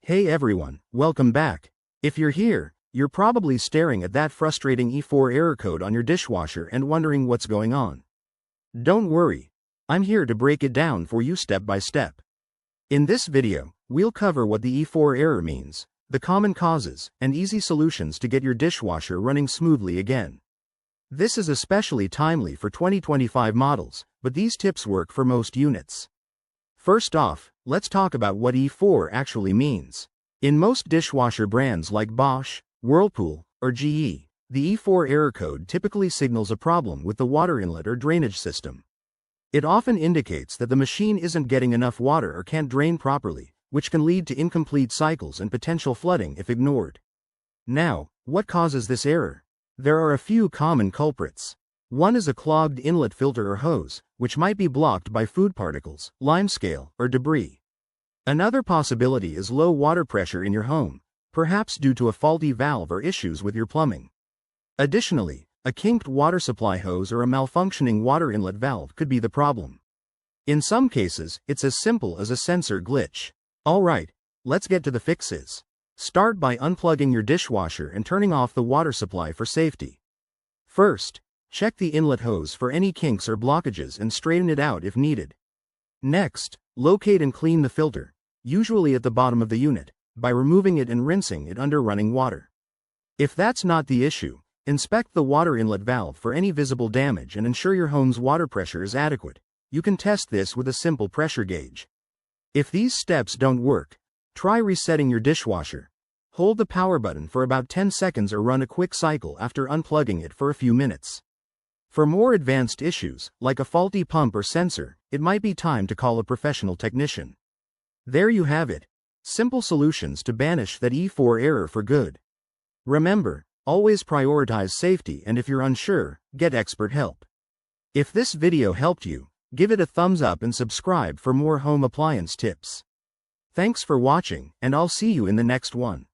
Hey everyone, welcome back. If you're here, you're probably staring at that frustrating E4 error code on your dishwasher and wondering what's going on. Don't worry, I'm here to break it down for you step by step. In this video, we'll cover what the E4 error means, the common causes, and easy solutions to get your dishwasher running smoothly again. This is especially timely for 2025 models, but these tips work for most units. First off, let's talk about what E4 actually means. In most dishwasher brands like Bosch, Whirlpool, or GE, the E4 error code typically signals a problem with the water inlet or drainage system. It often indicates that the machine isn't getting enough water or can't drain properly, which can lead to incomplete cycles and potential flooding if ignored. Now, what causes this error? There are a few common culprits. One is a clogged inlet filter or hose, which might be blocked by food particles, limescale, or debris. Another possibility is low water pressure in your home, perhaps due to a faulty valve or issues with your plumbing. Additionally, a kinked water supply hose or a malfunctioning water inlet valve could be the problem. In some cases, it's as simple as a sensor glitch. Alright, let's get to the fixes. Start by unplugging your dishwasher and turning off the water supply for safety. First, check the inlet hose for any kinks or blockages and straighten it out if needed. Next, locate and clean the filter, usually at the bottom of the unit, by removing it and rinsing it under running water. If that's not the issue, inspect the water inlet valve for any visible damage and ensure your home's water pressure is adequate. You can test this with a simple pressure gauge. If these steps don't work, try resetting your dishwasher. Hold the power button for about 10 seconds or run a quick cycle after unplugging it for a few minutes. For more advanced issues, like a faulty pump or sensor, it might be time to call a professional technician. There you have it. Simple solutions to banish that E4 error for good. Remember, always prioritize safety, and if you're unsure, get expert help. If this video helped you, give it a thumbs up and subscribe for more home appliance tips. Thanks for watching, and I'll see you in the next one.